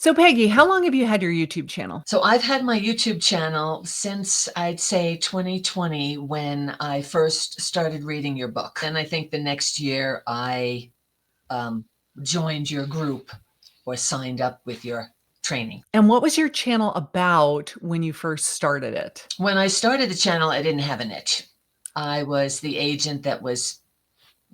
So Peggy, how long have you had your YouTube channel? So I've had my YouTube channel since I'd say 2020 when I first started reading your book. And I think the next year I um, joined your group or signed up with your training. And what was your channel about when you first started it? When I started the channel, I didn't have a niche. I was the agent that was,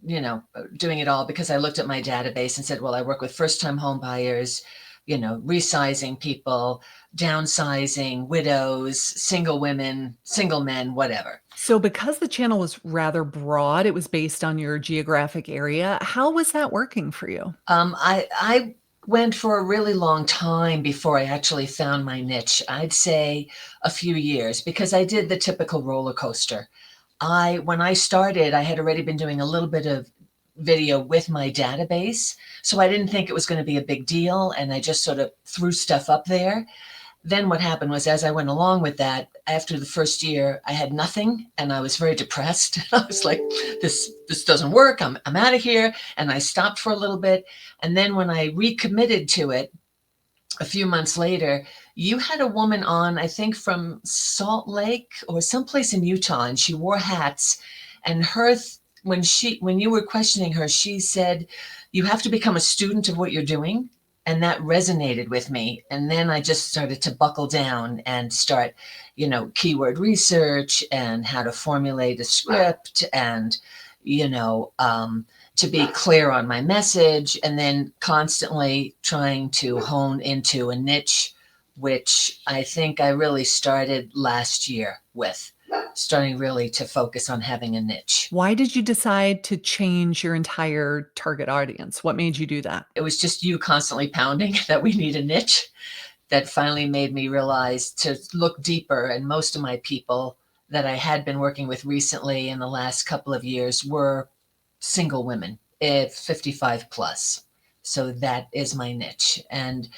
doing it all because I looked at my database and said, well, I work with first-time home buyers, resizing people, downsizing, widows, single women, single men, whatever. So because the channel was rather broad, it was based on your geographic area. How was that working for you? I went for a really long time before I actually found my niche. I'd say a few years because I did the typical roller coaster. When I started, I had already been doing a little bit of video with my database, so I didn't think it was going to be a big deal, and I just sort of threw stuff up there. Then what happened was, as I went along with that, after the first year, I had nothing, and I was very depressed. I was like, this doesn't work. I'm out of here, and I stopped for a little bit. And then when I recommitted to it a few months later, you had a woman on, I think from Salt Lake or someplace in Utah, and she wore hats. And when you were questioning her, she said, you have to become a student of what you're doing. And that resonated with me. And then I just started to buckle down and start, keyword research and how to formulate a script and, to be clear on my message, and then constantly trying to hone into a niche, which I think I really started last year with, starting really to focus on having a niche. Why did you decide to change your entire target audience? What made you do that? It was just you constantly pounding that we need a niche that finally made me realize to look deeper. And most of my people that I had been working with recently in the last couple of years were single women, 55 plus. So that is my niche. And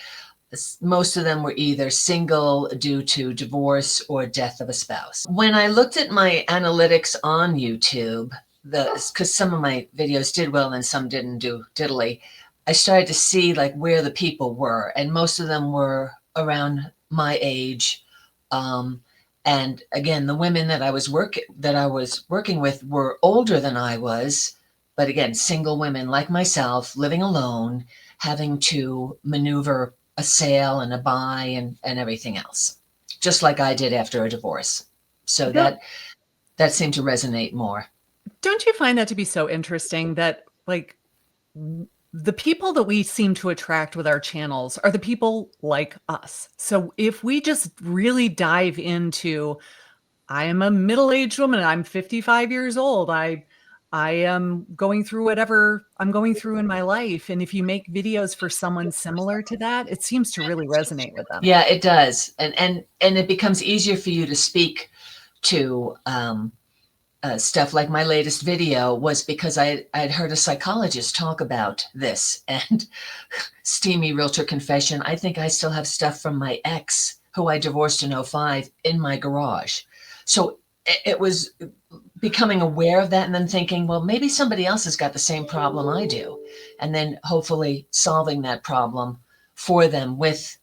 most of them were either single due to divorce or death of a spouse. When I looked at my analytics on YouTube, because some of my videos did well and some didn't do diddly, I started to see like where the people were, and most of them were around my age. And again, the women that I was working with were older than I was, but again, single women like myself, living alone, having to maneuver a sale and a buy and everything else, just like I did after a divorce. So that seemed to resonate more. Don't you find that to be so interesting that like the people that we seem to attract with our channels are the people like us? So if we just really dive into, I am a middle-aged woman, I'm 55 years old, I am going through whatever I'm going through in my life. And if you make videos for someone similar to that, it seems to really resonate with them. Yeah, it does. And it becomes easier for you to speak to stuff. Like my latest video was because I'd heard a psychologist talk about this, and steamy realtor confession, I think I still have stuff from my ex who I divorced in 2005 in my garage. So it was becoming aware of that and then thinking, well, maybe somebody else has got the same problem I do. And then hopefully solving that problem for them with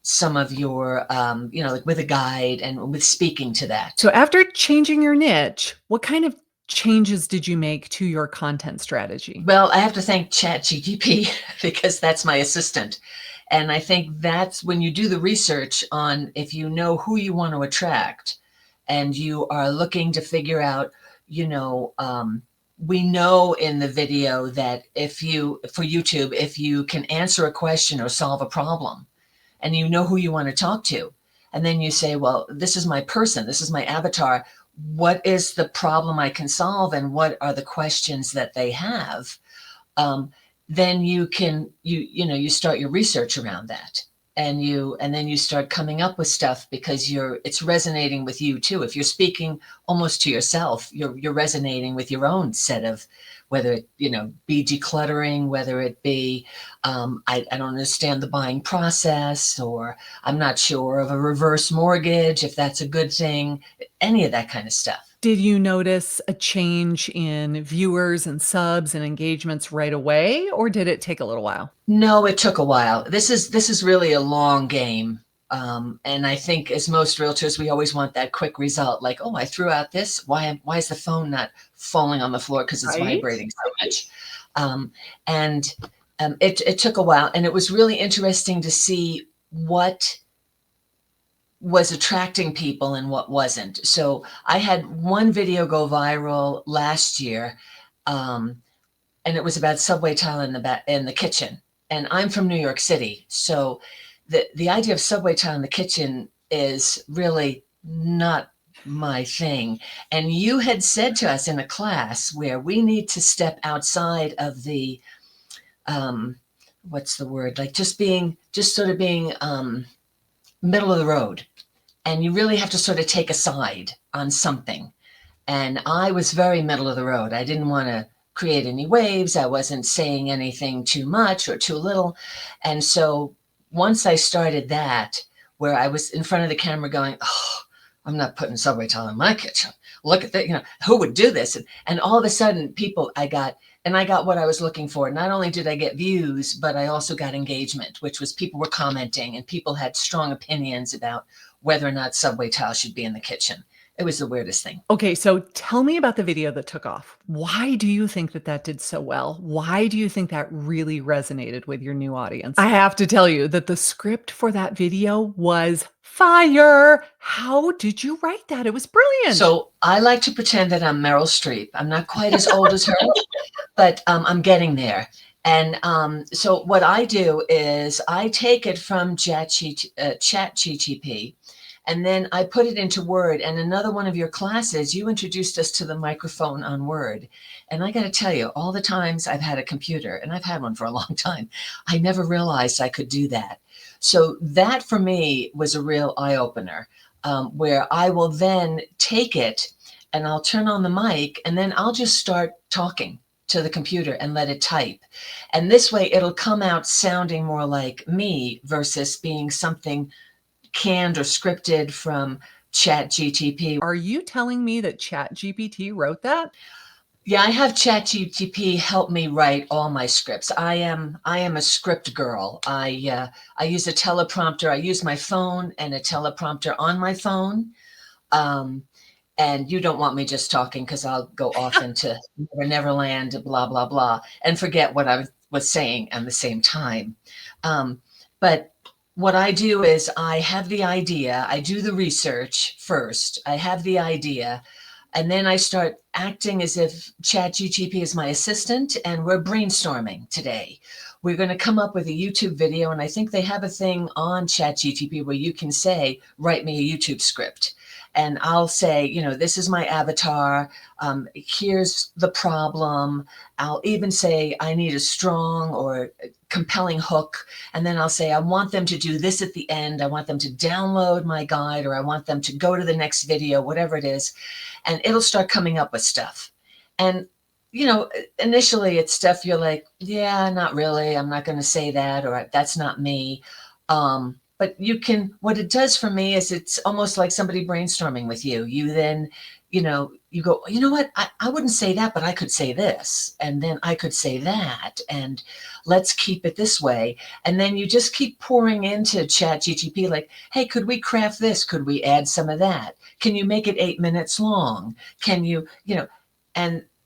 some of your, like with a guide and with speaking to that. So after changing your niche, what kind of changes did you make to your content strategy? Well, I have to thank ChatGPT because that's my assistant. And I think that's when you do the research on, if you know who you want to attract and you are looking to figure out, we know in the video that for YouTube, if you can answer a question or solve a problem and you know who you want to talk to, and then you say, well, this is my person, this is my avatar, what is the problem I can solve and what are the questions that they have? Then you can, you start your research around that. And then you start coming up with stuff because it's resonating with you too. If you're speaking almost to yourself, you're resonating with your own set of, whether it, be decluttering, whether it be, I don't understand the buying process, or I'm not sure of a reverse mortgage, if that's a good thing, any of that kind of stuff. Did you notice a change in viewers and subs and engagements right away, or did it take a little while? No, it took a while. This is really a long game. And I think as most realtors, we always want that quick result. Like, oh, I threw out this. Why is the phone not falling on the floor? Because it's Right? vibrating so much. Um, and it took a while. And it was really interesting to see what was attracting people and what wasn't. So I had one video go viral last year. And it was about subway tile in the kitchen. And I'm from New York City, so the idea of subway tile in the kitchen is really not my thing. And you had said to us in a class where we need to step outside of the what's the word, like just sort of being middle of the road, and you really have to sort of take a side on something. And I was very middle of the road. I didn't want to create any waves. I wasn't saying anything too much or too little. And so once I started that, where I was in front of the camera going, oh, I'm not putting subway tile in my kitchen. Look at that, who would do this? And all of a sudden I got what I was looking for. Not only did I get views, but I also got engagement, which was people were commenting and people had strong opinions about whether or not subway tile should be in the kitchen. It was the weirdest thing. Okay, so tell me about the video that took off. Why do you think that that did so well? Why do you think that really resonated with your new audience? I have to tell you that the script for that video was fire. How did you write that? It was brilliant. So I like to pretend that I'm Meryl Streep. I'm not quite as old as her, but I'm getting there. And so what I do is I take it from ChatGTP, and then I put it into Word. And another one of your classes, you introduced us to the microphone on Word. And I got to tell you, all the times I've had a computer, and I've had one for a long time, I never realized I could do that. So that for me was a real eye-opener, where I will then take it and I'll turn on the mic and then I'll just start talking to the computer and let it type. And this way it'll come out sounding more like me versus being something canned or scripted from ChatGTP. Are you telling me that ChatGPT wrote that? Yeah, I have ChatGTP help me write all my scripts. I am a script girl. I use a teleprompter. I use my phone and a teleprompter on my phone. And you don't want me just talking because I'll go off into Neverland, blah, blah, blah, and forget what I was saying at the same time. But what I do is I have the idea, I do the research first, I have the idea, and then I start acting as if ChatGTP is my assistant and we're brainstorming today. We're going to come up with a YouTube video, and I think they have a thing on ChatGTP where you can say, write me a YouTube script. And I'll say, this is my avatar. Here's the problem. I'll even say I need a strong or compelling hook. And then I'll say, I want them to do this at the end. I want them to download my guide, or I want them to go to the next video, whatever it is. And it'll start coming up with stuff. And, initially it's stuff you're like, yeah, not really. I'm not going to say that, or that's not me. But what it does for me is it's almost like somebody brainstorming with you. You then, you go, you know what? I wouldn't say that, but I could say this. And then I could say that. And let's keep it this way. And then you just keep pouring into ChatGTP like, hey, could we craft this? Could we add some of that? Can you make it 8 minutes long? Can you,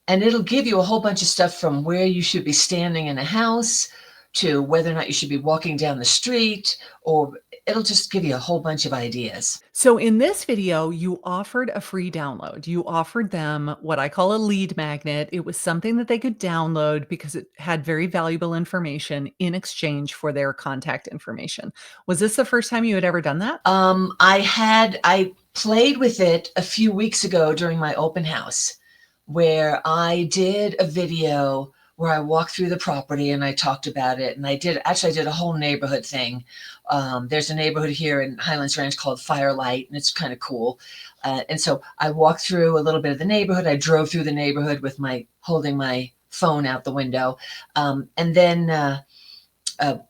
and it'll give you a whole bunch of stuff from where you should be standing in a house to whether or not you should be walking down the street, or it'll just give you a whole bunch of ideas. So in this video, you offered a free download. You offered them what I call a lead magnet. It was something that they could download because it had very valuable information in exchange for their contact information. Was this the first time you had ever done that? I played with it a few weeks ago during my open house, where I did a video where I walked through the property and I talked about it. And I did a whole neighborhood thing. There's a neighborhood here in Highlands Ranch called Firelight, and it's kind of cool. And so I walked through a little bit of the neighborhood. I drove through the neighborhood with holding my phone out the window. And then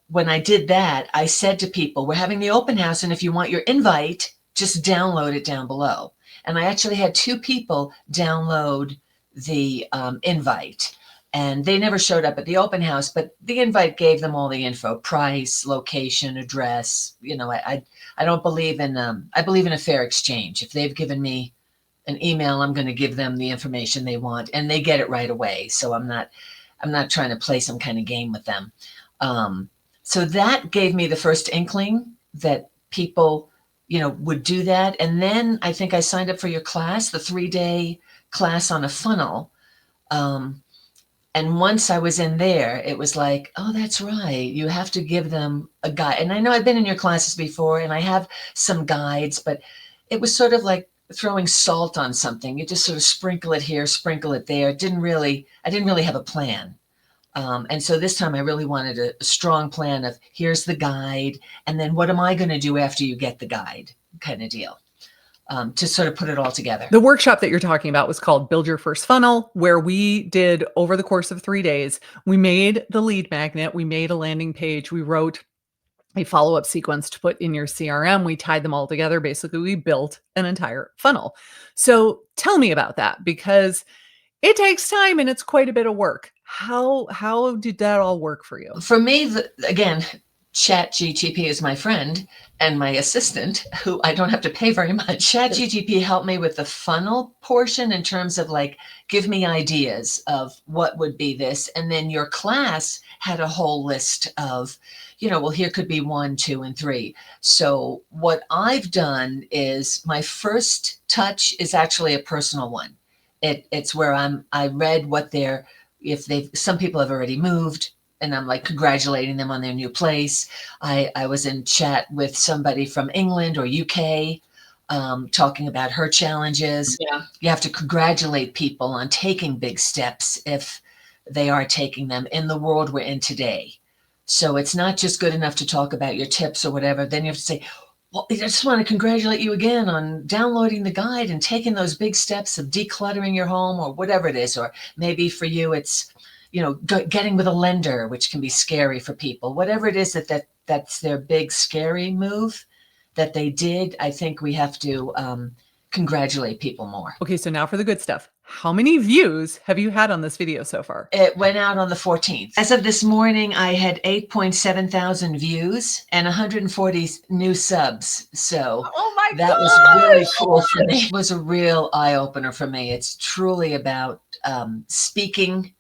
when I did that, I said to people, we're having the open house, and if you want your invite, just download it down below. And I actually had 2 people download the invite, and they never showed up at the open house, but the invite gave them all the info: price, location, address. I don't believe in, I believe in a fair exchange. If they've given me an email, I'm going to give them the information they want, and they get it right away. So I'm not trying to play some kind of game with them. So that gave me the first inkling that people, would do that. And then I think I signed up for your class, the 3-day class on a funnel. And once I was in there, it was like, oh, that's right. You have to give them a guide. And I know I've been in your classes before, and I have some guides, but it was sort of like throwing salt on something. You just sort of sprinkle it here, sprinkle it there. I didn't really have a plan. And so this time I really wanted a strong plan of, here's the guide, and then what am I going to do after you get the guide, kind of deal, to sort of put it all together. The workshop that you're talking about was called Build Your First Funnel, where we did, over the course of 3 days, we made the lead magnet, we made a landing page, we wrote a follow-up sequence to put in your CRM. We tied them all together. Basically, we built an entire funnel. So tell me about that, because it takes time and it's quite a bit of work. How did that all work for you? For me, again, ChatGTP is my friend and my assistant, who I don't have to pay very much. ChatGTP helped me with the funnel portion in terms of like, give me ideas of what would be this. And then your class had a whole list of, well, here could be 1, 2, and 3. So what I've done is, my first touch is actually a personal one. It's where I read what some people have already moved, and I'm like congratulating them on their new place. I was in chat with somebody from England or UK, talking about her challenges. Yeah. You have to congratulate people on taking big steps if they are taking them in the world we're in today. So it's not just good enough to talk about your tips or whatever. Then you have to say, well, I just want to congratulate you again on downloading the guide and taking those big steps of decluttering your home, or whatever it is. Or maybe for you, it's, getting with a lender, which can be scary for people. Whatever it is that's their big scary move that they did, I think we have to congratulate people more. Okay, so now for the good stuff. How many views have you had on this video so far? It went out on the 14th. As of this morning, I had 8.7 thousand views and 140 new subs. So Oh my God, that was really cool for me. It was a real eye-opener for me. It's truly about speaking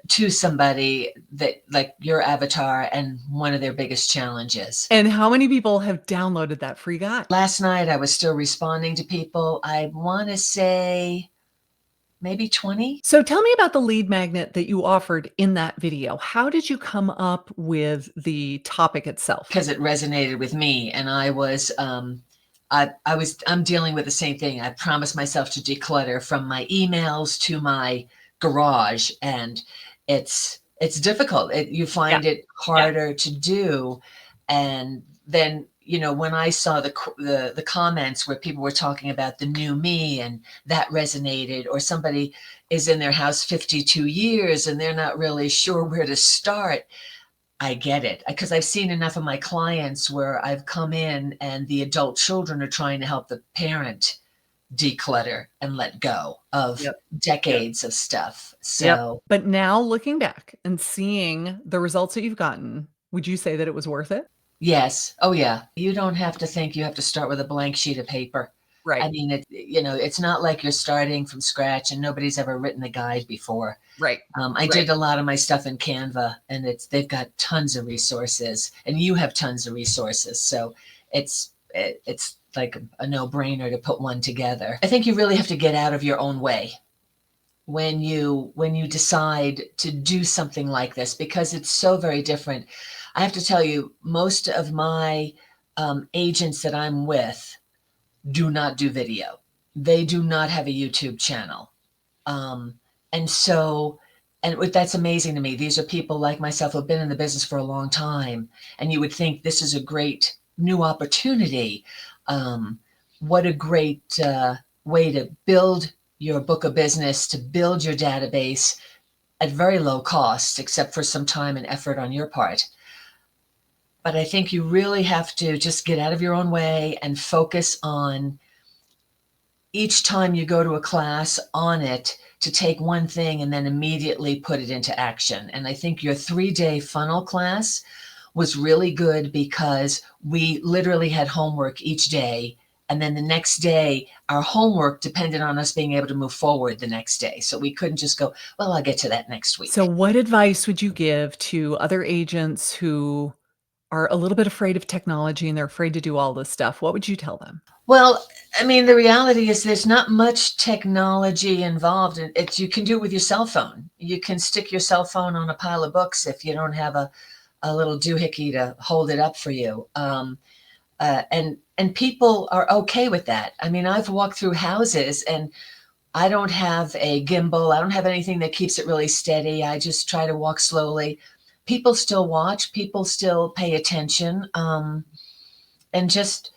to somebody that, like your avatar, and one of their biggest challenges. And how many people have downloaded that free guide? Last night, I was still responding to people. I want to say maybe 20. So tell me about the lead magnet that you offered in that video. How did you come up with the topic itself? Because it resonated with me, and I'm dealing with the same thing. I promised myself to declutter, from my emails to my garage, and it's difficult. You find it harder to do. And then, when I saw the comments where people were talking about the new me, and that resonated, or somebody is in their house 52 years and they're not really sure where to start. I get it, because I've seen enough of my clients where I've come in and the adult children are trying to help the parent declutter and let go of decades of stuff. So, But now looking back and seeing the results that you've gotten, would you say that it was worth it? yes. Oh yeah. You don't have to think you have to start with a blank sheet of paper. Right. I mean, it's not like you're starting from scratch and nobody's ever written a guide before. Right. I did a lot of my stuff in Canva, and they've got tons of resources, and you have tons of resources. So it's like a no-brainer to put one together. I think you really have to get out of your own way when you decide to do something like this, because it's so very different. I have to tell you, most of my agents that I'm with do not do video. They do not have a YouTube channel. And that's amazing to me. These are people like myself who have been in the business for a long time. And you would think this is a great new opportunity. What a great way to build your book of business, to build your database at very low cost, except for some time and effort on your part. But I think you really have to just get out of your own way and focus on each time you go to a class on it to take one thing and then immediately put it into action. And I think your 3-day funnel class was really good because we literally had homework each day. And then the next day, our homework depended on us being able to move forward the next day. So we couldn't just go, well, I'll get to that next week. So what advice would you give to other agents who are a little bit afraid of technology and they're afraid to do all this stuff? What would you tell them? Well, I mean, the reality is there's not much technology involved. It's you can do it with your cell phone. You can stick your cell phone on a pile of books if you don't have a little doohickey to hold it up for you. And people are okay with that. I mean, I've walked through houses and I don't have a gimbal. I don't have anything that keeps it really steady. I just try to walk slowly. People still watch. People still pay attention. And just,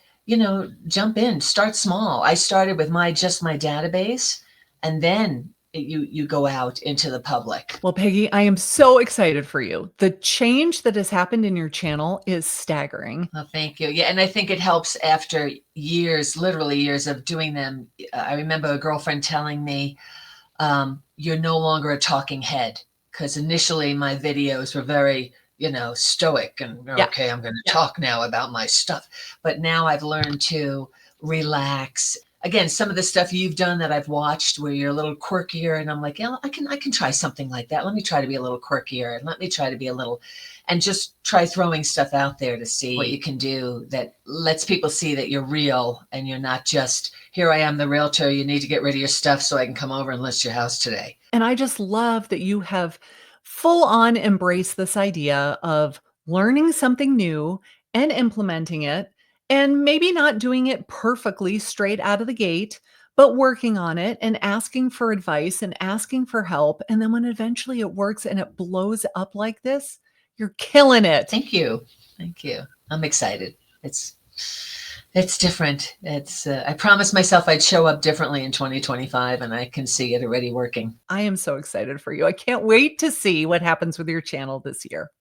jump in, start small. I started with my database, and then you go out into the public. Well, Peggy, I am so excited for you. The change that has happened in your channel is staggering. Well, thank you. Yeah, and I think it helps after years, literally years of doing them. I remember a girlfriend telling me, you're no longer a talking head, because initially my videos were very, stoic and Yeah. okay, I'm going to talk now about my stuff. But now I've learned to relax. Again, some of the stuff you've done that I've watched where you're a little quirkier, and I'm like, yeah, I can try something like that. Let me try to be a little quirkier, and let me try to be a little, and just try throwing stuff out there to see what you can do that lets people see that you're real and you're not just, here I am, the realtor, you need to get rid of your stuff so I can come over and list your house today. And I just love that you have full on embraced this idea of learning something new and implementing it, and maybe not doing it perfectly straight out of the gate, but working on it and asking for advice and asking for help. And then when eventually it works and it blows up like this, you're killing it. Thank you. Thank you. I'm excited. It's different. I promised myself I'd show up differently in 2025, and I can see it already working. I am so excited for you. I can't wait to see what happens with your channel this year.